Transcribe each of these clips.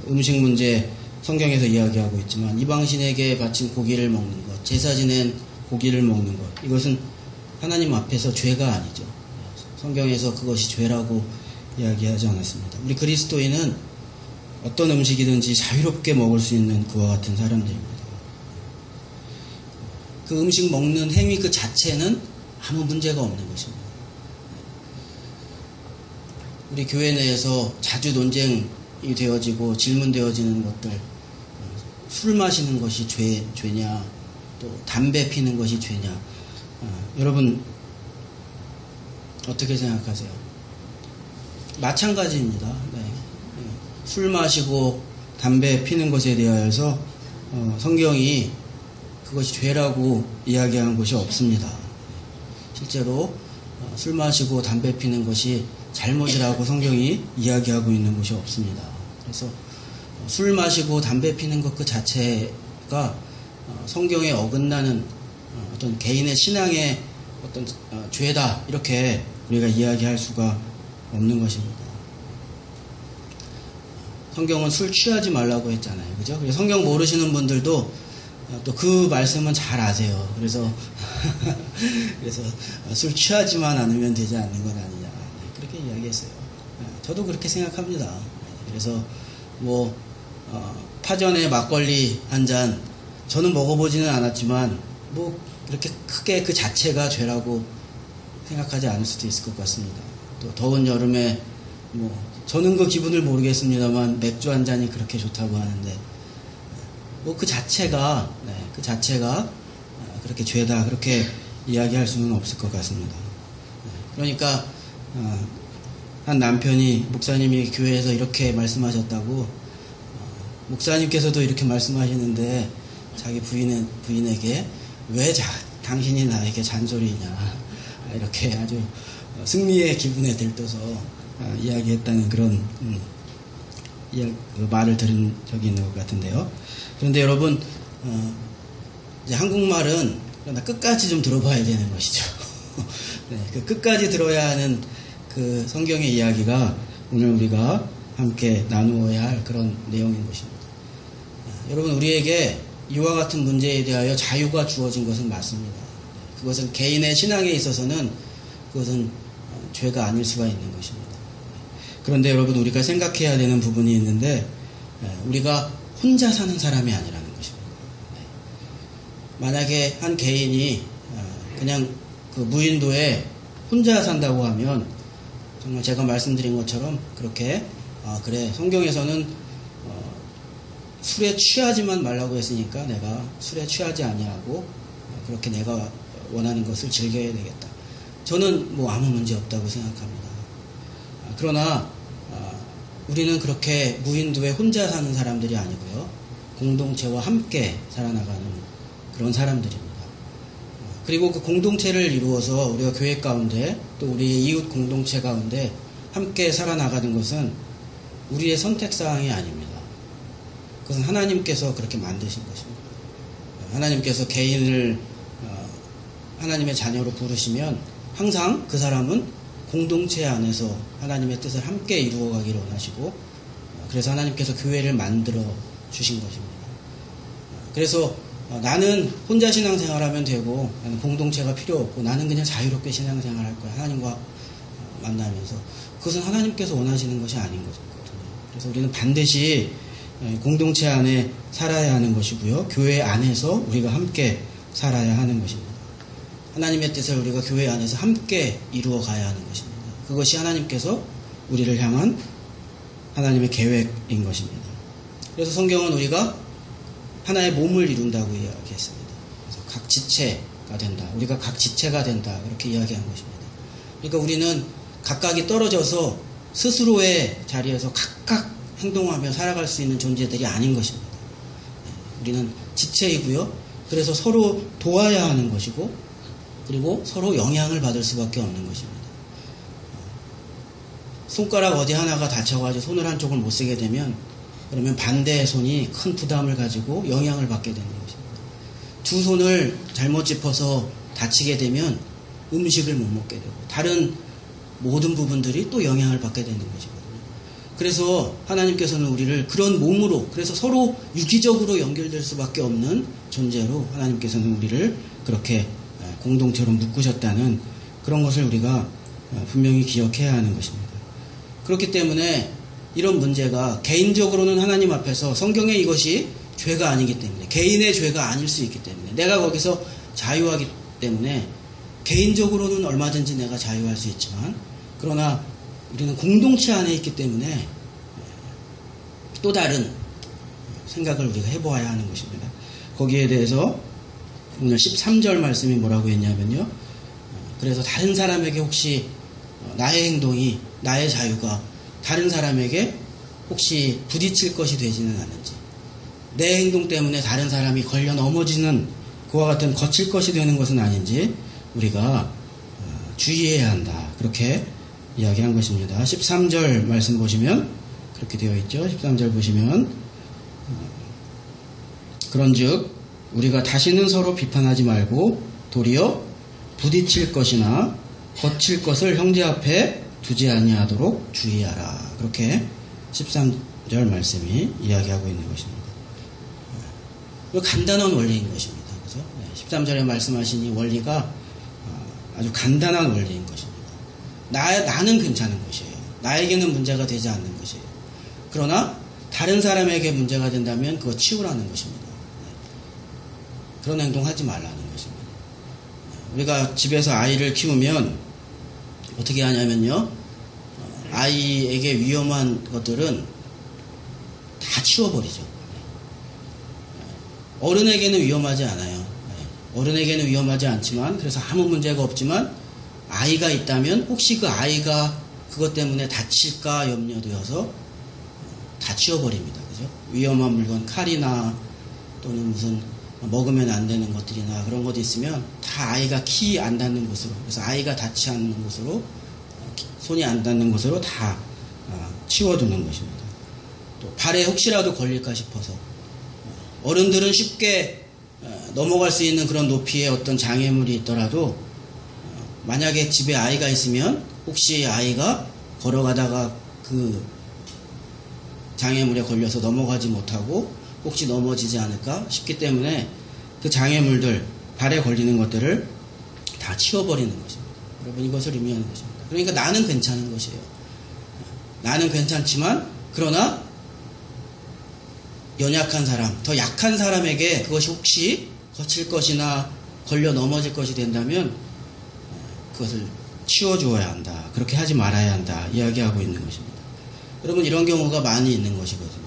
음식 문제 성경에서 이야기하고 있지만 이방신에게 바친 고기를 먹는 것, 제사 지낸 고기를 먹는 것, 이것은 하나님 앞에서 죄가 아니죠. 성경에서 그것이 죄라고 이야기하지 않았습니다. 우리 그리스도인은 어떤 음식이든지 자유롭게 먹을 수 있는 그와 같은 사람들입니다. 그 음식 먹는 행위 그 자체는 아무 문제가 없는 것입니다. 우리 교회 내에서 자주 논쟁이 되어지고 질문되어지는 것들, 술 마시는 것이 죄냐, 또 담배 피는 것이 죄냐, 여러분 어떻게 생각하세요? 마찬가지입니다. 네. 술 마시고 담배 피는 것에 대하여서 성경이 그것이 죄라고 이야기한 것이 없습니다. 실제로 술 마시고 담배 피는 것이 잘못이라고 성경이 이야기하고 있는 것이 없습니다. 그래서 술 마시고 담배 피는 것 그 자체가 성경에 어긋나는 어떤 개인의 신앙의 어떤 죄다, 이렇게 우리가 이야기할 수가 없는 것입니다. 성경은 술 취하지 말라고 했잖아요. 그죠? 그래서 성경 모르시는 분들도 또 그 말씀은 잘 아세요. 그래서 술 취하지만 않으면 되지 않는 건 아니냐, 그렇게 이야기했어요. 저도 그렇게 생각합니다. 그래서 파전에 막걸리 한 잔, 저는 먹어보지는 않았지만 그렇게 크게 그 자체가 죄라고 생각하지 않을 수도 있을 것 같습니다. 또 더운 여름에 저는 그 기분을 모르겠습니다만 맥주 한 잔이 그렇게 좋다고 하는데 그 자체가 그렇게 죄다, 그렇게 이야기할 수는 없을 것 같습니다. 그러니까 한 남편이 목사님이 교회에서 이렇게 말씀하셨다고, 목사님께서도 이렇게 말씀하시는데 자기 부인에게 왜 당신이 나에게 잔소리냐, 이렇게 아주 승리의 기분에 들떠서 이야기했다는 그런 말을 들은 적이 있는 것 같은데요. 그런데 여러분, 이제 한국말은 그러나 끝까지 좀 들어봐야 되는 것이죠. 네, 그 끝까지 들어야 하는 그 성경의 이야기가 오늘 우리가 함께 나누어야 할 그런 내용인 것입니다. 여러분, 우리에게 이와 같은 문제에 대하여 자유가 주어진 것은 맞습니다. 그것은 개인의 신앙에 있어서는 그것은 죄가 아닐 수가 있는 것입니다. 그런데 여러분, 우리가 생각해야 되는 부분이 있는데, 우리가 혼자 사는 사람이 아니라는 것입니다. 만약에 한 개인이 그냥 그 무인도에 혼자 산다고 하면 정말 제가 말씀드린 것처럼 그렇게 그래, 성경에서는 술에 취하지만 말라고 했으니까 내가 술에 취하지 아니하고 그렇게 내가 원하는 것을 즐겨야 되겠다. 저는 아무 문제 없다고 생각합니다. 그러나 우리는 그렇게 무인도에 혼자 사는 사람들이 아니고요, 공동체와 함께 살아나가는 그런 사람들입니다. 그리고 그 공동체를 이루어서 우리가 교회 가운데 또 우리의 이웃 공동체 가운데 함께 살아나가는 것은 우리의 선택사항이 아닙니다. 그것은 하나님께서 그렇게 만드신 것입니다. 하나님께서 개인을 하나님의 자녀로 부르시면 항상 그 사람은 공동체 안에서 하나님의 뜻을 함께 이루어가기를 원하시고, 그래서 하나님께서 교회를 만들어 주신 것입니다. 그래서 나는 혼자 신앙생활하면 되고 나는 공동체가 필요 없고 나는 그냥 자유롭게 신앙생활할 거야, 하나님과 만나면서, 그것은 하나님께서 원하시는 것이 아닌 거거든요. 그래서 우리는 반드시 공동체 안에 살아야 하는 것이고요, 교회 안에서 우리가 함께 살아야 하는 것입니다. 하나님의 뜻을 우리가 교회 안에서 함께 이루어 가야 하는 것입니다. 그것이 하나님께서 우리를 향한 하나님의 계획인 것입니다. 그래서 성경은 우리가 하나의 몸을 이룬다고 이야기했습니다. 그래서 각 지체가 된다, 우리가 각 지체가 된다, 그렇게 이야기한 것입니다. 그러니까 우리는 각각이 떨어져서 스스로의 자리에서 각각 행동하며 살아갈 수 있는 존재들이 아닌 것입니다. 우리는 지체이고요, 그래서 서로 도와야 하는 것이고, 그리고 서로 영향을 받을 수밖에 없는 것입니다. 손가락 어디 하나가 다쳐가지고 손을 한쪽을 못 쓰게 되면 그러면 반대의 손이 큰 부담을 가지고 영향을 받게 되는 것입니다. 두 손을 잘못 짚어서 다치게 되면 음식을 못 먹게 되고 다른 모든 부분들이 또 영향을 받게 되는 것이거든요. 그래서 하나님께서는 우리를 그런 몸으로, 그래서 서로 유기적으로 연결될 수밖에 없는 존재로 하나님께서는 우리를 그렇게 공동체로 묶으셨다는 그런 것을 우리가 분명히 기억해야 하는 것입니다. 그렇기 때문에 이런 문제가 개인적으로는 하나님 앞에서 성경에 이것이 죄가 아니기 때문에, 개인의 죄가 아닐 수 있기 때문에, 내가 거기서 자유하기 때문에 개인적으로는 얼마든지 내가 자유할 수 있지만, 그러나 우리는 공동체 안에 있기 때문에 또 다른 생각을 우리가 해보아야 하는 것입니다. 거기에 대해서 오늘 13절 말씀이 뭐라고 했냐면요, 그래서 다른 사람에게 혹시 나의 행동이, 나의 자유가 다른 사람에게 혹시 부딪힐 것이 되지는 않은지, 내 행동 때문에 다른 사람이 걸려 넘어지는 그와 같은 거칠 것이 되는 것은 아닌지 우리가 주의해야 한다, 그렇게 이야기한 것입니다. 13절 말씀 보시면 그렇게 되어 있죠. 13절 보시면 그런즉 우리가 다시는 서로 비판하지 말고 도리어 부딪힐 것이나 거칠 것을 형제 앞에 두지 아니하도록 주의하라, 그렇게 13절 말씀이 이야기하고 있는 것입니다. 간단한 원리인 것입니다. 그죠? 13절에 말씀하신 이 원리가 아주 간단한 원리인 것입니다. 나는 괜찮은 것이에요. 나에게는 문제가 되지 않는 것이에요. 그러나 다른 사람에게 문제가 된다면 그거 치우라는 것입니다. 그런 행동하지 말라는 것입니다. 우리가 집에서 아이를 키우면 어떻게 하냐면요, 아이에게 위험한 것들은 다 치워버리죠. 어른에게는 위험하지 않아요. 어른에게는 위험하지 않지만, 그래서 아무 문제가 없지만 아이가 있다면 혹시 그 아이가 그것 때문에 다칠까 염려되어서 다 치워버립니다. 그죠? 위험한 물건, 칼이나 또는 무슨 먹으면 안 되는 것들이나 그런 것도 있으면 다 아이가 키 안 닿는 곳으로, 그래서 아이가 닿지 않는 곳으로, 손이 안 닿는 곳으로 다 치워두는 것입니다. 또 발에 혹시라도 걸릴까 싶어서, 어른들은 쉽게 넘어갈 수 있는 그런 높이의 어떤 장애물이 있더라도 만약에 집에 아이가 있으면 혹시 아이가 걸어가다가 그 장애물에 걸려서 넘어가지 못하고 혹시 넘어지지 않을까 싶기 때문에 그 장애물들, 발에 걸리는 것들을 다 치워버리는 것입니다. 여러분, 이것을 의미하는 것입니다. 그러니까 나는 괜찮은 것이에요. 나는 괜찮지만, 그러나 연약한 사람, 더 약한 사람에게 그것이 혹시 거칠 것이나 걸려 넘어질 것이 된다면 그것을 치워주어야 한다, 그렇게 하지 말아야 한다 이야기하고 있는 것입니다. 여러분, 이런 경우가 많이 있는 것이거든요.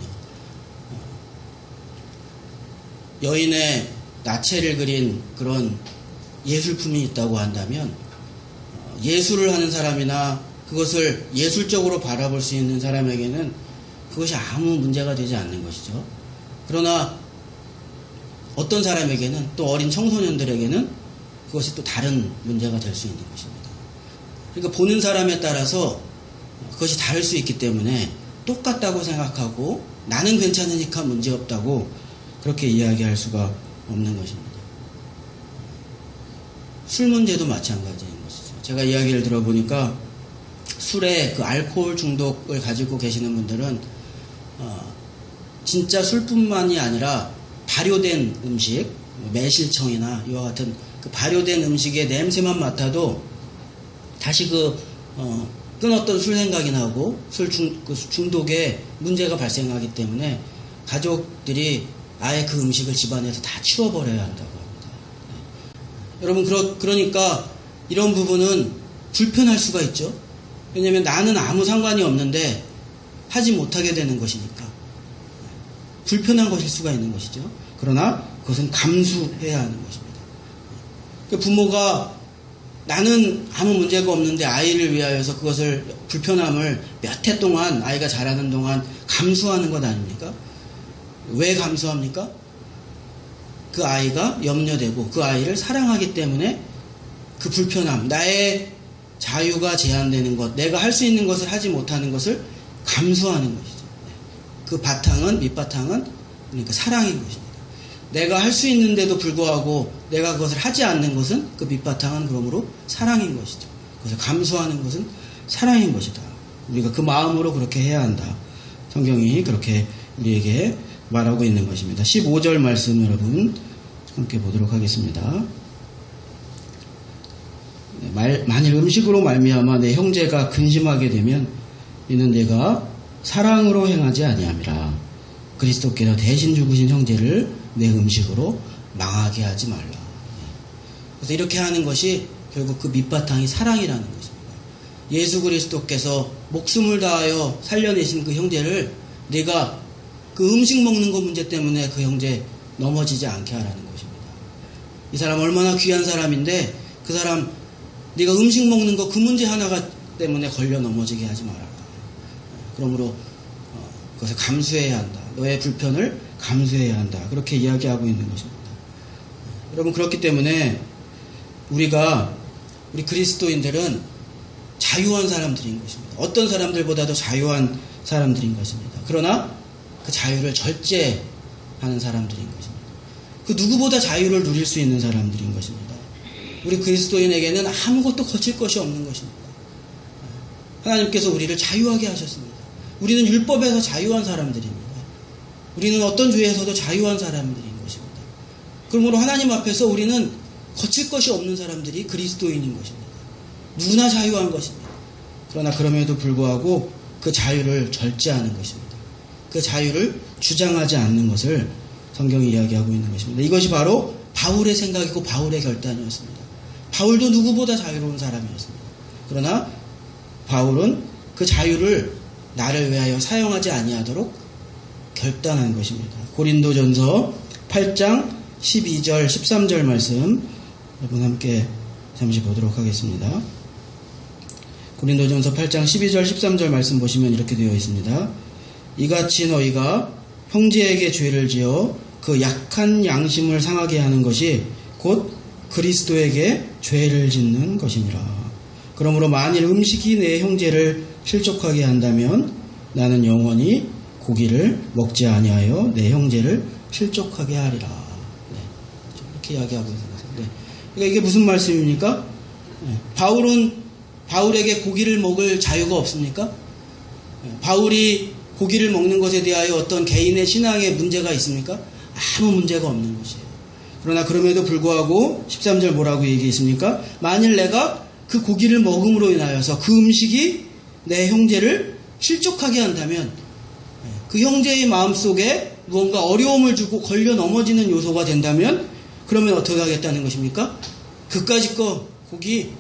여인의 나체를 그린 그런 예술품이 있다고 한다면 예술을 하는 사람이나 그것을 예술적으로 바라볼 수 있는 사람에게는 그것이 아무 문제가 되지 않는 것이죠. 그러나 어떤 사람에게는, 또 어린 청소년들에게는 그것이 또 다른 문제가 될 수 있는 것입니다. 그러니까 보는 사람에 따라서 그것이 다를 수 있기 때문에 똑같다고 생각하고 나는 괜찮으니까 문제없다고 그렇게 이야기할 수가 없는 것입니다. 술 문제도 마찬가지인 것이죠. 제가 이야기를 들어보니까 술에 그 알코올 중독을 가지고 계시는 분들은 진짜 술뿐만이 아니라 발효된 음식, 매실청이나 이와 같은 그 발효된 음식의 냄새만 맡아도 다시 끊었던 술 생각이 나고 그 중독에 문제가 발생하기 때문에 가족들이 아예 그 음식을 집안에서 다 치워버려야 한다고 합니다. 여러분, 그러니까 이런 부분은 불편할 수가 있죠. 왜냐하면 나는 아무 상관이 없는데 하지 못하게 되는 것이니까 불편한 것일 수가 있는 것이죠. 그러나 그것은 감수해야 하는 것입니다. 부모가 나는 아무 문제가 없는데 아이를 위하여서 그것을, 불편함을 몇 해 동안, 아이가 자라는 동안 감수하는 것 아닙니까? 왜 감수합니까? 그 아이가 염려되고 그 아이를 사랑하기 때문에 그 불편함, 나의 자유가 제한되는 것, 내가 할 수 있는 것을 하지 못하는 것을 감수하는 것이죠. 그 바탕은, 밑바탕은 그러니까 사랑인 것입니다. 내가 할 수 있는데도 불구하고 내가 그것을 하지 않는 것은, 그 밑바탕은 그러므로 사랑인 것이죠. 그래서 감수하는 것은 사랑인 것이다. 우리가 그 마음으로 그렇게 해야 한다. 성경이 그렇게 우리에게 말하고 있는 것입니다. 15절 말씀 여러분 함께 보도록 하겠습니다. 만일 음식으로 말미암아 내 형제가 근심하게 되면 이는 내가 사랑으로 행하지 아니함이라. 그리스도께서 대신 죽으신 형제를 내 음식으로 망하게 하지 말라. 그래서 이렇게 하는 것이 결국 그 밑바탕이 사랑이라는 것입니다. 예수 그리스도께서 목숨을 다하여 살려내신 그 형제를 내가 그 음식 먹는 거 문제 때문에 그 형제 넘어지지 않게 하라는 것입니다. 이 사람 얼마나 귀한 사람인데 그 사람 네가 음식 먹는 거 그 문제 하나가 때문에 걸려 넘어지게 하지 말아라. 그러므로 그것을 감수해야 한다. 너의 불편을 감수해야 한다. 그렇게 이야기하고 있는 것입니다. 여러분 그렇기 때문에 우리 그리스도인들은 자유한 사람들인 것입니다. 어떤 사람들보다도 자유한 사람들인 것입니다. 그러나 그 자유를 절제하는 사람들인 것입니다. 그 누구보다 자유를 누릴 수 있는 사람들인 것입니다. 우리 그리스도인에게는 아무것도 거칠 것이 없는 것입니다. 하나님께서 우리를 자유하게 하셨습니다. 우리는 율법에서 자유한 사람들입니다. 우리는 어떤 죄에서도 자유한 사람들인 것입니다. 그러므로 하나님 앞에서 우리는 거칠 것이 없는 사람들이 그리스도인인 것입니다. 누구나 자유한 것입니다. 그러나 그럼에도 불구하고 그 자유를 절제하는 것입니다. 그 자유를 주장하지 않는 것을 성경이 이야기하고 있는 것입니다. 이것이 바로 바울의 생각이고 바울의 결단이었습니다. 바울도 누구보다 자유로운 사람이었습니다. 그러나 바울은 그 자유를 나를 위하여 사용하지 아니하도록 결단한 것입니다. 고린도전서 8장 12절 13절 말씀 여러분 함께 잠시 보도록 하겠습니다. 고린도전서 8장 12절 13절 말씀 보시면 이렇게 되어 있습니다. 이같이 너희가 형제에게 죄를 지어 그 약한 양심을 상하게 하는 것이 곧 그리스도에게 죄를 짓는 것이니라. 그러므로 만일 음식이 내 형제를 실족하게 한다면 나는 영원히 고기를 먹지 아니하여 내 형제를 실족하게 하리라. 네, 이렇게 이야기하고 있습니다. 네. 그러니까 이게 무슨 말씀입니까? 네. 바울에게 고기를 먹을 자유가 없습니까? 네. 바울이 고기를 먹는 것에 대하여 어떤 개인의 신앙에 문제가 있습니까? 아무 문제가 없는 것이에요. 그러나 그럼에도 불구하고 13절 뭐라고 얘기했습니까? 만일 내가 그 고기를 먹음으로 인하여서 그 음식이 내 형제를 실족하게 한다면 그 형제의 마음속에 무언가 어려움을 주고 걸려 넘어지는 요소가 된다면 그러면 어떻게 하겠다는 것입니까? 그까짓 거 고기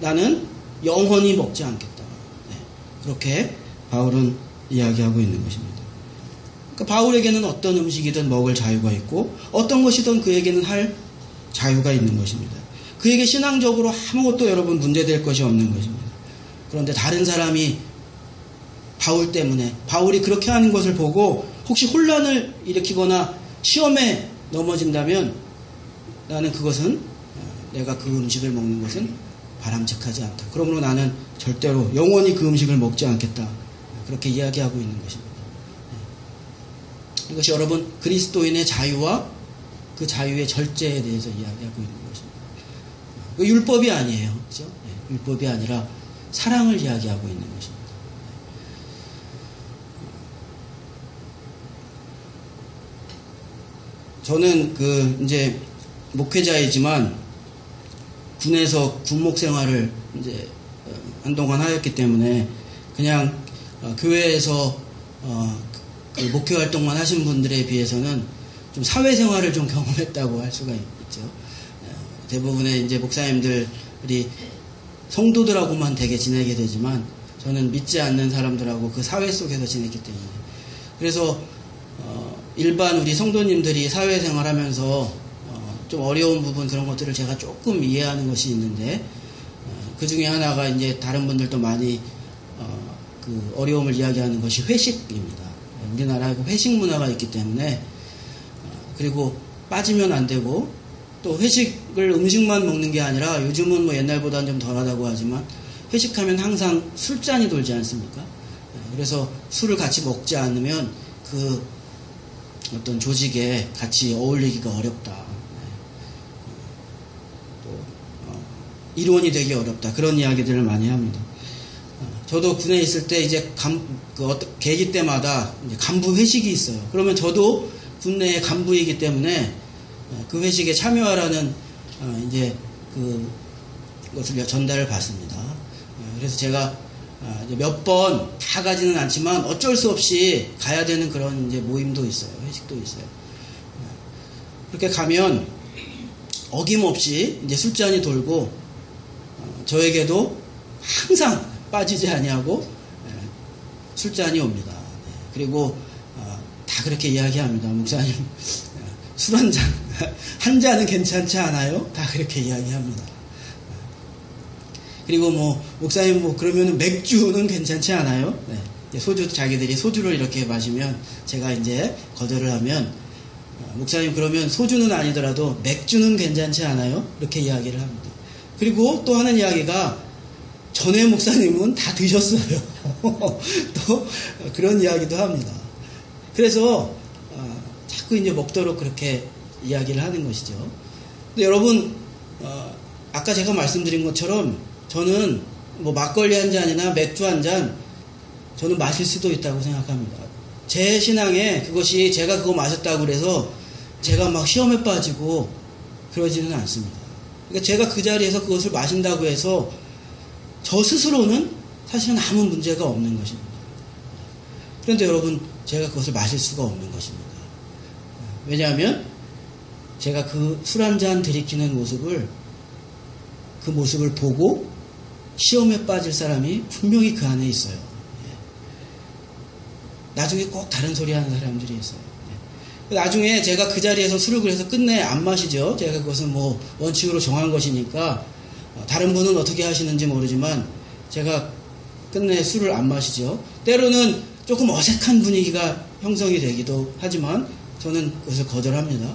나는 영원히 먹지 않겠다. 네, 그렇게 바울은 이야기하고 있는 것입니다. 그러니까 바울에게는 어떤 음식이든 먹을 자유가 있고 어떤 것이든 그에게는 할 자유가 있는 것입니다. 그에게 신앙적으로 아무것도 여러분 문제될 것이 없는 것입니다. 그런데 다른 사람이 바울 때문에 바울이 그렇게 하는 것을 보고 혹시 혼란을 일으키거나 시험에 넘어진다면 나는 그것은 내가 그 음식을 먹는 것은 바람직하지 않다. 그러므로 나는 절대로 영원히 그 음식을 먹지 않겠다. 그렇게 이야기하고 있는 것입니다. 이것이 여러분 그리스도인의 자유와 그 자유의 절제에 대해서 이야기하고 있는 것입니다. 율법이 아니에요. 그렇죠? 율법이 아니라 사랑을 이야기하고 있는 것입니다. 저는 이제 목회자이지만 군에서 군목 생활을 이제 한동안 하였기 때문에 그냥 교회에서 그 목회 활동만 하신 분들에 비해서는 좀 사회생활을 좀 경험했다고 할 수가 있죠. 대부분의 이제 목사님들이 성도들하고만 되게 지내게 되지만 저는 믿지 않는 사람들하고 그 사회 속에서 지냈기 때문에 그래서 일반 우리 성도님들이 사회생활하면서 좀 어려운 부분 그런 것들을 제가 조금 이해하는 것이 있는데 그 중에 하나가 이제 다른 분들도 많이 그 어려움을 이야기하는 것이 회식입니다. 우리나라에 회식 문화가 있기 때문에 그리고 빠지면 안 되고 또 회식을 음식만 먹는 게 아니라 요즘은 뭐 옛날보다는 좀 덜하다고 하지만 회식하면 항상 술잔이 돌지 않습니까? 그래서 술을 같이 먹지 않으면 그 어떤 조직에 같이 어울리기가 어렵다. 또 이론이 되기 어렵다. 그런 이야기들을 많이 합니다. 저도 군에 있을 때 이제 계기 때마다 이제 간부 회식이 있어요. 그러면 저도 군내의 간부이기 때문에 그 회식에 참여하라는 이제 그것을 전달을 받습니다. 그래서 제가 몇 번 다 가지는 않지만 어쩔 수 없이 가야 되는 그런 이제 모임도 있어요. 회식도 있어요. 그렇게 가면 어김없이 이제 술잔이 돌고 저에게도 항상 빠지지 아니하고 술잔이 옵니다. 그리고 다 그렇게 이야기합니다. 목사님 술 한 잔, 한 잔은 괜찮지 않아요? 다 그렇게 이야기합니다. 그리고 목사님 그러면 맥주는 괜찮지 않아요? 네. 자기들이 소주를 이렇게 마시면 제가 이제 거절을 하면 목사님 그러면 소주는 아니더라도 맥주는 괜찮지 않아요? 이렇게 이야기를 합니다. 그리고 또 하는 이야기가 전에 목사님은 다 드셨어요. 또 그런 이야기도 합니다. 그래서 자꾸 이제 먹도록 그렇게 이야기를 하는 것이죠. 근데 여러분 아까 제가 말씀드린 것처럼 저는 막걸리 한 잔이나 맥주 한 잔 저는 마실 수도 있다고 생각합니다. 제 신앙에 그것이 제가 그거 마셨다고 그래서 제가 막 시험에 빠지고 그러지는 않습니다. 그러니까 제가 그 자리에서 그것을 마신다고 해서 저 스스로는 사실은 아무 문제가 없는 것입니다. 그런데 여러분 제가 그것을 마실 수가 없는 것입니다. 왜냐하면 제가 그 술 한 잔 들이키는 그 모습을 보고 시험에 빠질 사람이 분명히 그 안에 있어요. 나중에 꼭 다른 소리 하는 사람들이 있어요. 나중에 제가 그 자리에서 술을 그래서 끝내 안 마시죠. 제가 그것은 원칙으로 정한 것이니까 다른 분은 어떻게 하시는지 모르지만 제가 끝내 술을 안 마시죠. 때로는 조금 어색한 분위기가 형성이 되기도 하지만 저는 그것을 거절합니다.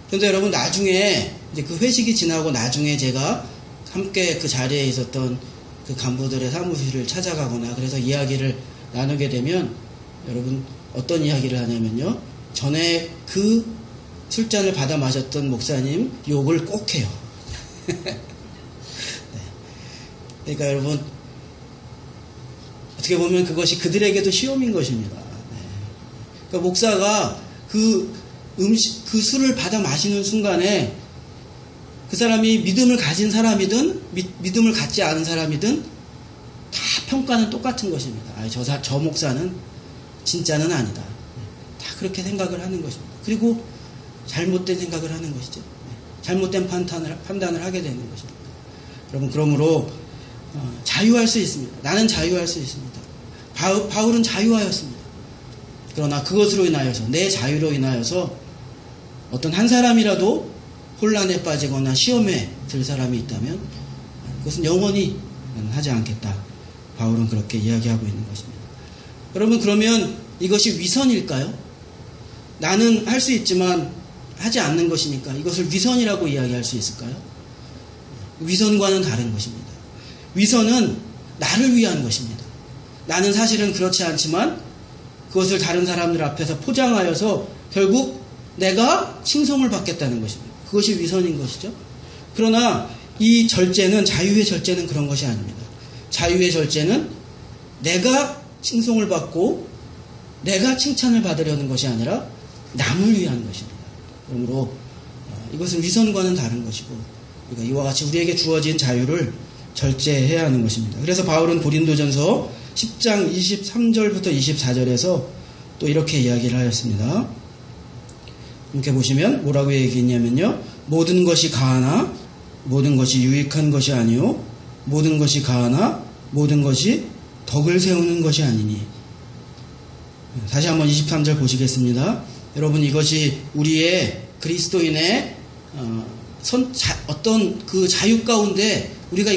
그런데 여러분 나중에 이제 그 회식이 지나고 나중에 제가 함께 그 자리에 있었던 그 간부들의 사무실을 찾아가거나 그래서 이야기를 나누게 되면 여러분 어떤 이야기를 하냐면요. 전에 그 술잔을 받아 마셨던 목사님 욕을 꼭 해요. 네. 그러니까 여러분 어떻게 보면 그것이 그들에게도 시험인 것입니다. 네. 그러니까 목사가 그 술을 받아 마시는 순간에 그 사람이 믿음을 가진 사람이든 믿음을 갖지 않은 사람이든 다 평가는 똑같은 것입니다. 저 목사는 진짜는 아니다. 다 그렇게 생각을 하는 것입니다. 그리고 잘못된 생각을 하는 것이죠. 잘못된 판단을 하게 되는 것입니다. 여러분 그러므로 자유할 수 있습니다. 나는 자유할 수 있습니다. 바울은 자유하였습니다. 그러나 그것으로 인하여서 내 자유로 인하여서 어떤 한 사람이라도 혼란에 빠지거나 시험에 들 사람이 있다면 그것은 영원히 하지 않겠다. 바울은 그렇게 이야기하고 있는 것입니다. 여러분 그러면 이것이 위선일까요? 나는 할 수 있지만 하지 않는 것이니까 이것을 위선이라고 이야기할 수 있을까요? 위선과는 다른 것입니다. 위선은 나를 위한 것입니다. 나는 사실은 그렇지 않지만 그것을 다른 사람들 앞에서 포장하여서 결국 내가 칭송을 받겠다는 것입니다. 그것이 위선인 것이죠. 그러나 이 절제는 자유의 절제는 그런 것이 아닙니다. 자유의 절제는 내가 칭송을 받고 내가 칭찬을 받으려는 것이 아니라 남을 위한 것입니다. 그러므로 이것은 위선과는 다른 것이고 그러니까 이와 같이 우리에게 주어진 자유를 절제해야 하는 것입니다. 그래서 바울은 고린도전서 10장 23절부터 24절에서 또 이렇게 이야기를 하였습니다. 이렇게 보시면 뭐라고 얘기했냐면요. 모든 것이 가하나 모든 것이 유익한 것이 아니요 모든 것이 가하나 모든 것이 덕을 세우는 것이 아니니. 다시 한번 23절 보시겠습니다. 여러분 이것이 우리의 그리스도인의 어떤 그 자유 가운데 우리가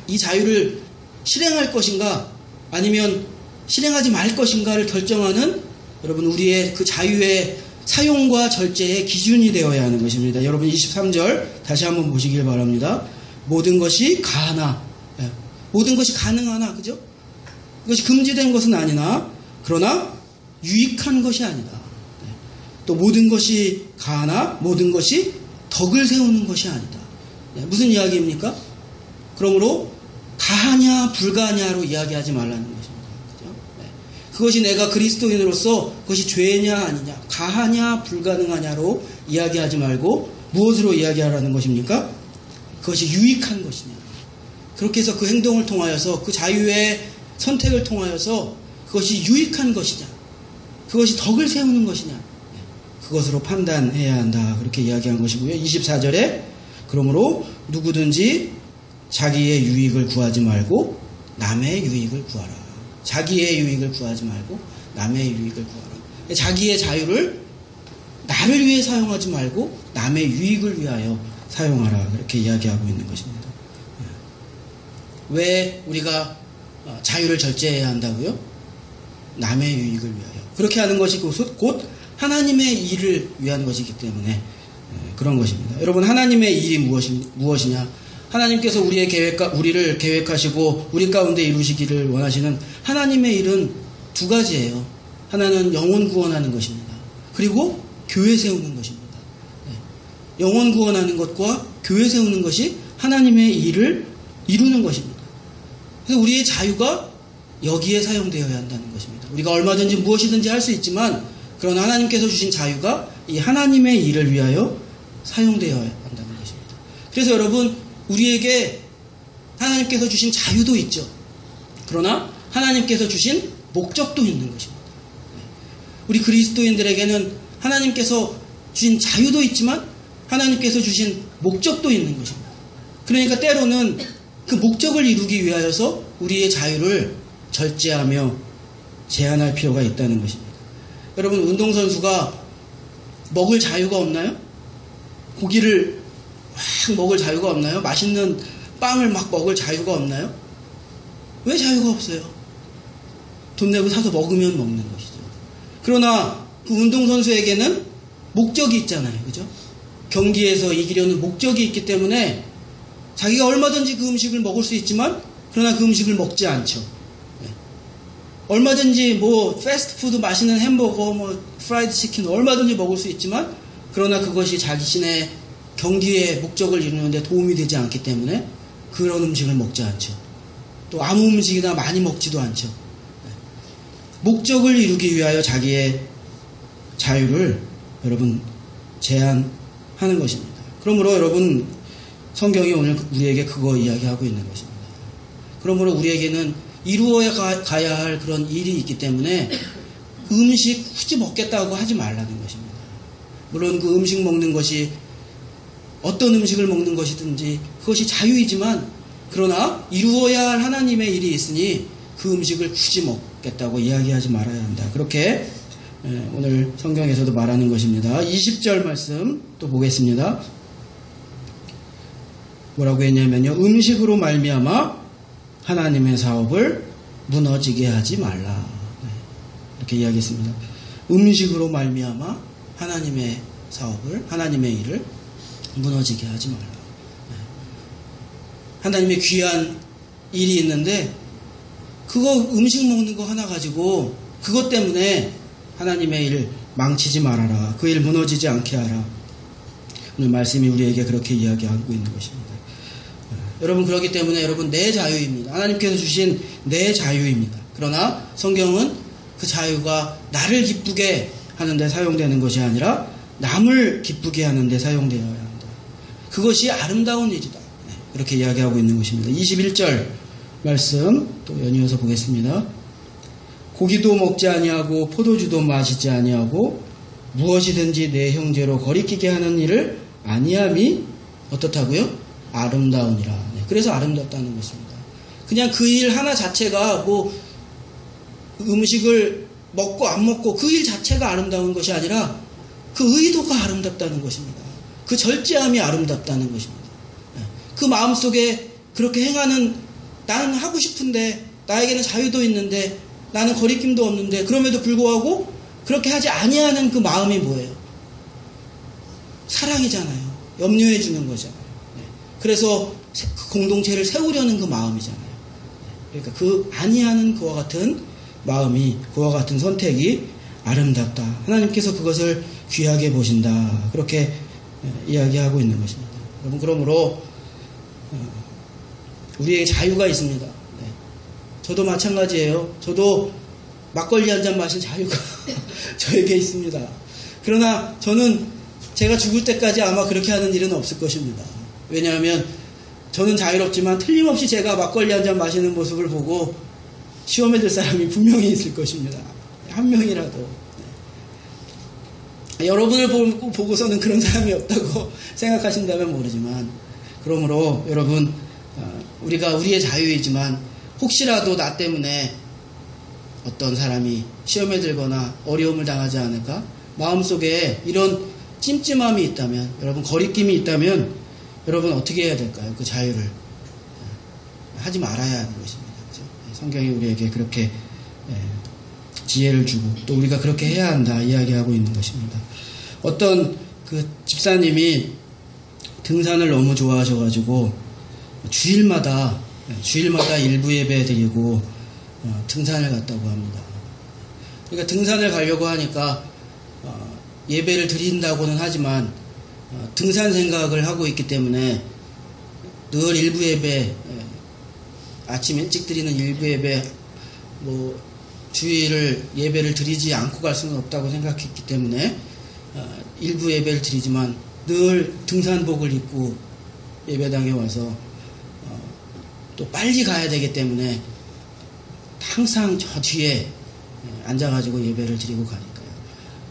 이 자유를 실행할 것인가 아니면 실행하지 말 것인가를 결정하는 여러분 우리의 그 자유의 사용과 절제의 기준이 되어야 하는 것입니다. 여러분 23절 다시 한번 보시길 바랍니다. 모든 것이 가하나 모든 것이 가능하나 그죠? 그것이 금지된 것은 아니나 그러나 유익한 것이 아니다. 또 모든 것이 가하나 모든 것이 덕을 세우는 것이 아니다. 무슨 이야기입니까? 그러므로 가하냐 불가하냐로 이야기하지 말라는 것입니다. 그죠? 네. 그것이 내가 그리스도인으로서 그것이 죄냐 아니냐, 가하냐 불가능하냐로 이야기하지 말고 무엇으로 이야기하라는 것입니까? 그것이 유익한 것이냐. 그렇게 해서 그 행동을 통하여서 그 자유의 선택을 통하여서 그것이 유익한 것이냐, 그것이 덕을 세우는 것이냐, 그것으로 판단해야 한다. 그렇게 이야기한 것이고요. 24절에 그러므로 누구든지 자기의 유익을 구하지 말고 남의 유익을 구하라. 자기의 유익을 구하지 말고 남의 유익을 구하라. 자기의 자유를 나를 위해 사용하지 말고 남의 유익을 위하여 사용하라. 그렇게 이야기하고 있는 것입니다. 왜 우리가 자유를 절제해야 한다고요? 남의 유익을 위하여. 그렇게 하는 것이 곧 하나님의 일을 위한 것이기 때문에 그런 것입니다. 여러분, 하나님의 일이 무엇이냐? 하나님께서 우리를 계획하시고 우리 가운데 이루시기를 원하시는 하나님의 일은 두 가지예요. 하나는 영혼 구원하는 것입니다. 그리고 교회 세우는 것입니다. 영혼 구원하는 것과 교회 세우는 것이 하나님의 일을 이루는 것입니다. 그래서 우리의 자유가 여기에 사용되어야 한다는 것입니다. 우리가 얼마든지 무엇이든지 할 수 있지만, 그러나 하나님께서 주신 자유가 이 하나님의 일을 위하여 사용되어야 한다는 것입니다. 그래서 여러분, 우리에게 하나님께서 주신 자유도 있죠. 그러나 하나님께서 주신 목적도 있는 것입니다. 우리 그리스도인들에게는 하나님께서 주신 자유도 있지만 하나님께서 주신 목적도 있는 것입니다. 그러니까 때로는 그 목적을 이루기 위하여서 우리의 자유를 절제하며 제한할 필요가 있다는 것입니다. 여러분, 운동선수가 먹을 자유가 없나요? 고기를 막 먹을 자유가 없나요? 맛있는 빵을 막 먹을 자유가 없나요? 왜 자유가 없어요? 돈 내고 사서 먹으면 먹는 것이죠. 그러나 그 운동선수에게는 목적이 있잖아요. 그죠? 경기에서 이기려는 목적이 있기 때문에 자기가 얼마든지 그 음식을 먹을 수 있지만, 그러나 그 음식을 먹지 않죠. 얼마든지 뭐 패스트푸드 맛있는 햄버거, 뭐 프라이드 치킨 얼마든지 먹을 수 있지만, 그러나 그것이 자신의 경기의 목적을 이루는데 도움이 되지 않기 때문에 그런 음식을 먹지 않죠. 또 아무 음식이나 많이 먹지도 않죠. 목적을 이루기 위하여 자기의 자유를 여러분 제한하는 것입니다. 그러므로 여러분, 성경이 오늘 우리에게 그거 이야기하고 있는 것입니다. 그러므로 우리에게는 이루어야 가야 할 그런 일이 있기 때문에 음식 굳이 먹겠다고 하지 말라는 것입니다. 물론 그 음식 먹는 것이 어떤 음식을 먹는 것이든지 그것이 자유이지만, 그러나 이루어야 할 하나님의 일이 있으니 그 음식을 굳이 먹겠다고 이야기하지 말아야 한다. 그렇게 오늘 성경에서도 말하는 것입니다. 20절 말씀 또 보겠습니다. 뭐라고 했냐면요, 음식으로 말미암아 하나님의 사업을 무너지게 하지 말라. 이렇게 이야기했습니다. 음식으로 말미암아 하나님의 사업을, 하나님의 일을 무너지게 하지 말라. 하나님의 귀한 일이 있는데 그거 음식 먹는 거 하나 가지고 그것 때문에 하나님의 일을 망치지 말아라. 그 일 무너지지 않게 하라. 오늘 말씀이 우리에게 그렇게 이야기하고 있는 것입니다. 여러분, 그렇기 때문에 여러분, 내 자유입니다. 하나님께서 주신 내 자유입니다. 그러나 성경은 그 자유가 나를 기쁘게 하는데 사용되는 것이 아니라 남을 기쁘게 하는데 사용되어야 한다. 그것이 아름다운 일이다. 그렇게 이야기하고 있는 것입니다. 21절 말씀 또 연이어서 보겠습니다. 고기도 먹지 아니하고 포도주도 마시지 아니하고 무엇이든지 내 형제로 거리끼게 하는 일을 아니함이 어떻다고요? 아름다우니라. 그래서 아름답다는 것입니다. 그냥 그 일 하나 자체가 뭐 음식을 먹고 안 먹고 그 일 자체가 아름다운 것이 아니라 그 의도가 아름답다는 것입니다. 그 절제함이 아름답다는 것입니다. 그 마음속에 그렇게 행하는, 나는 하고 싶은데 나에게는 자유도 있는데 나는 거리낌도 없는데 그럼에도 불구하고 그렇게 하지 아니하는 그 마음이 뭐예요? 사랑이잖아요. 염려해 주는 거잖아요. 그래서 그 공동체를 세우려는 그 마음이잖아요. 그러니까 그 아니하는 그와 같은 마음이, 그와 같은 선택이 아름답다. 하나님께서 그것을 귀하게 보신다. 그렇게 이야기하고 있는 것입니다. 여러분, 그러므로 우리에게 자유가 있습니다. 네. 저도 마찬가지예요. 저도 막걸리 한 잔 마실 자유가 저에게 있습니다. 그러나 저는 제가 죽을 때까지 아마 그렇게 하는 일은 없을 것입니다. 왜냐하면 저는 자유롭지만 틀림없이 제가 막걸리 한 잔 마시는 모습을 보고 시험에 들 사람이 분명히 있을 것입니다. 한 명이라도. 네. 여러분을 보고서는 그런 사람이 없다고 생각하신다면 모르지만, 그러므로 여러분, 우리가 우리의 자유이지만 혹시라도 나 때문에 어떤 사람이 시험에 들거나 어려움을 당하지 않을까? 마음속에 이런 찜찜함이 있다면, 여러분 거리낌이 있다면 여러분 어떻게 해야 될까요? 그 자유를 하지 말아야 하는 것입니다. 그렇죠? 성경이 우리에게 그렇게 지혜를 주고 또 우리가 그렇게 해야 한다 이야기하고 있는 것입니다. 어떤 그 집사님이 등산을 너무 좋아하셔가지고 주일마다 일부 예배 드리고 등산을 갔다고 합니다. 그러니까 등산을 가려고 하니까 예배를 드린다고는 하지만 등산 생각을 하고 있기 때문에 늘 일부 예배, 아침 일찍 드리는 일부 예배, 주일을 예배를 드리지 않고 갈 수는 없다고 생각했기 때문에 일부 예배를 드리지만 늘 등산복을 입고 예배당에 와서 또 빨리 가야 되기 때문에 항상 저 뒤에 앉아가지고 예배를 드리고 가니까요.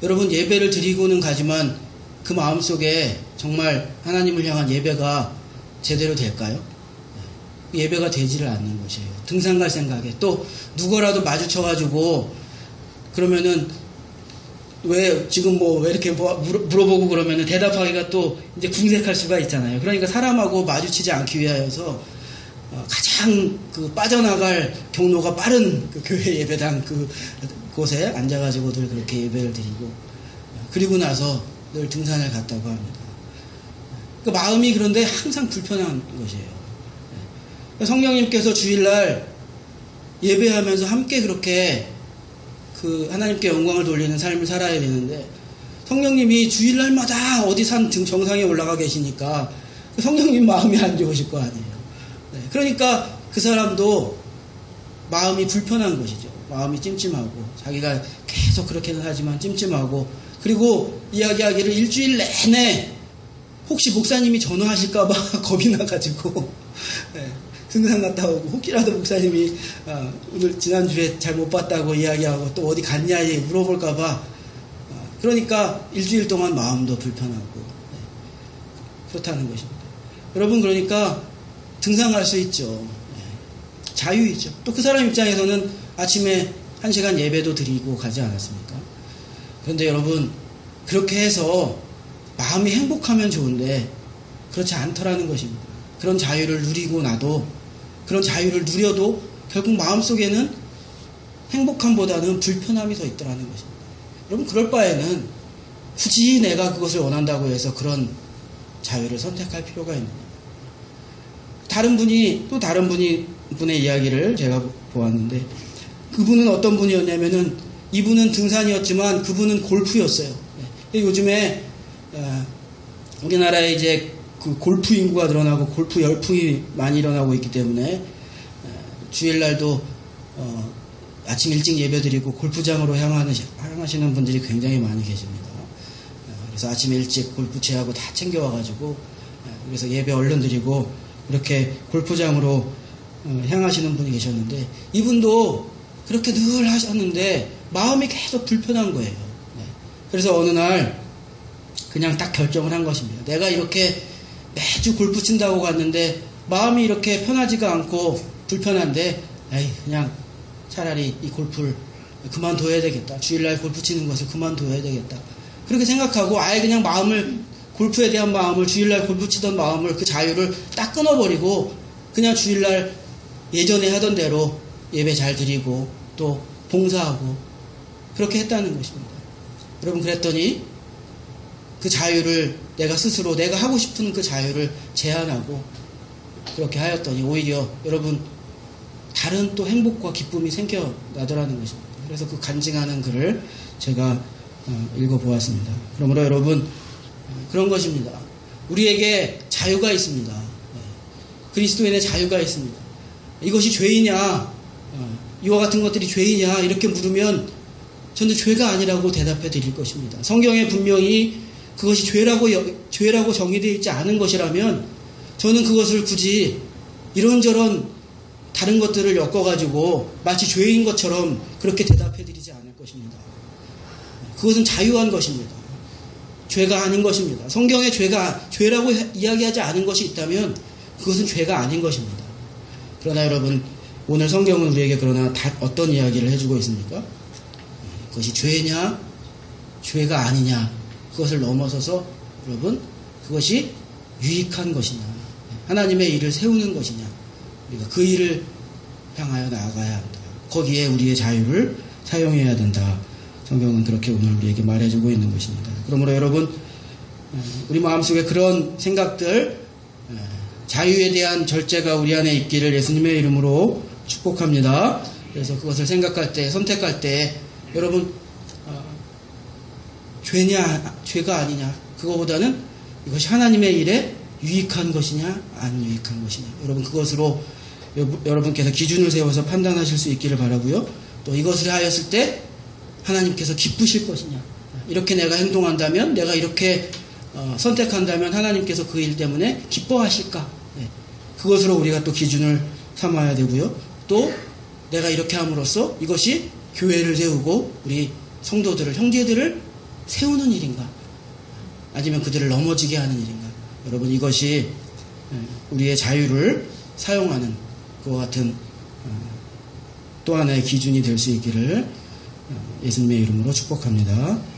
여러분, 예배를 드리고는 가지만 그 마음속에 정말 하나님을 향한 예배가 제대로 될까요? 예배가 되지를 않는 것이에요. 등산 갈 생각에 또 누구라도 마주쳐가지고 그러면은 왜 지금 왜 이렇게 물어보고 그러면은 대답하기가 또 이제 궁색할 수가 있잖아요. 그러니까 사람하고 마주치지 않기 위하여서 가장 그 빠져나갈 경로가 빠른 그 교회 예배당 그 곳에 앉아가지고 늘 그렇게 예배를 드리고 그리고 나서 늘 등산을 갔다고 합니다. 그 마음이 그런데 항상 불편한 것이에요. 성령님께서 주일날 예배하면서 함께 그렇게 그 하나님께 영광을 돌리는 삶을 살아야 되는데 성령님이 주일날마다 어디 산 정상에 올라가 계시니까 성령님 마음이 안 좋으실 거 아니에요. 그러니까 그 사람도 마음이 불편한 것이죠. 마음이 찜찜하고 자기가 계속 그렇게는 하지만 찜찜하고 그리고 이야기하기를 일주일 내내 혹시 목사님이 전화하실까봐 겁이 나가지고 등산 갔다 오고 혹시라도 목사님이 오늘 지난주에 잘 못 봤다고 이야기하고 또 어디 갔냐 물어볼까봐 그러니까 일주일 동안 마음도 불편하고 그렇다는 것입니다. 여러분, 그러니까 등산 갈 수 있죠. 자유이죠. 또 그 사람 입장에서는 아침에 1시간 예배도 드리고 가지 않았습니까? 그런데 여러분, 그렇게 해서 마음이 행복하면 좋은데 그렇지 않더라는 것입니다. 그런 자유를 누리고 나도 그런 자유를 누려도 결국 마음속에는 행복함보다는 불편함이 더 있더라는 것입니다. 여러분, 그럴 바에는 굳이 내가 그것을 원한다고 해서 그런 자유를 선택할 필요가 있느냐. 다른 분의 이야기를 제가 보았는데 그분은 어떤 분이었냐면은 이분은 등산이었지만 그분은 골프였어요. 요즘에 우리나라에 이제 그 골프 인구가 늘어나고 골프 열풍이 많이 일어나고 있기 때문에 주일날도 아침 일찍 예배드리고 골프장으로 향하시는 분들이 굉장히 많이 계십니다. 그래서 아침 일찍 골프채하고 다 챙겨와가지고 그래서 예배 얼른 드리고 이렇게 골프장으로 향하시는 분이 계셨는데 이분도 그렇게 늘 하셨는데 마음이 계속 불편한 거예요. 그래서 어느 날 그냥 딱 결정을 한 것입니다. 내가 이렇게 매주 골프 친다고 갔는데 마음이 이렇게 편하지가 않고 불편한데 그냥 차라리 이 골프를 그만둬야 되겠다. 주일날 골프 치는 것을 그만둬야 되겠다. 그렇게 생각하고 아예 그냥 골프에 대한 마음을 주일날 골프 치던 마음을 그 자유를 딱 끊어버리고 그냥 주일날 예전에 하던 대로 예배 잘 드리고 또 봉사하고 그렇게 했다는 것입니다. 여러분, 그랬더니 그 자유를 내가 하고 싶은 그 자유를 제한하고 그렇게 하였더니 오히려 여러분 다른 또 행복과 기쁨이 생겨나더라는 것입니다. 그래서 그 간증하는 글을 제가 읽어보았습니다. 그러므로 여러분 그런 것입니다. 우리에게 자유가 있습니다. 그리스도인의 자유가 있습니다. 이것이 죄이냐, 이와 같은 것들이 죄이냐 이렇게 물으면 저는 죄가 아니라고 대답해 드릴 것입니다. 성경에 분명히 그것이 죄라고 정의되어 있지 않은 것이라면 저는 그것을 굳이 이런저런 다른 것들을 엮어가지고 마치 죄인 것처럼 그렇게 대답해 드리지 않을 것입니다. 그것은 자유한 것입니다. 죄가 아닌 것입니다. 성경에 죄라고 이야기하지 않은 것이 있다면 그것은 죄가 아닌 것입니다. 그러나 여러분, 오늘 성경은 우리에게 그러나 어떤 이야기를 해주고 있습니까? 그것이 죄냐, 죄가 아니냐, 그것을 넘어서서 여러분, 그것이 유익한 것이냐, 하나님의 일을 세우는 것이냐, 우리가 그 일을 향하여 나아가야 한다. 거기에 우리의 자유를 사용해야 된다. 성경은 그렇게 오늘 우리에게 말해주고 있는 것입니다. 그러므로 여러분, 우리 마음속에 그런 생각들, 자유에 대한 절제가 우리 안에 있기를 예수님의 이름으로 축복합니다. 그래서 그것을 생각할 때, 선택할 때 여러분, 죄가 아니냐, 그거보다는 이것이 하나님의 일에 유익한 것이냐, 안 유익한 것이냐, 여러분 그것으로 여러분께서 기준을 세워서 판단하실 수 있기를 바라고요. 또 이것을 하였을 때 하나님께서 기쁘실 것이냐, 이렇게 내가 행동한다면, 내가 이렇게 선택한다면 하나님께서 그 일 때문에 기뻐하실까? 그것으로 우리가 또 기준을 삼아야 되고요. 또 내가 이렇게 함으로써 이것이 교회를 세우고 우리 성도들을, 형제들을 세우는 일인가? 아니면 그들을 넘어지게 하는 일인가? 여러분, 이것이 우리의 자유를 사용하는 그와 같은 또 하나의 기준이 될 수 있기를 예수님의 이름으로 축복합니다.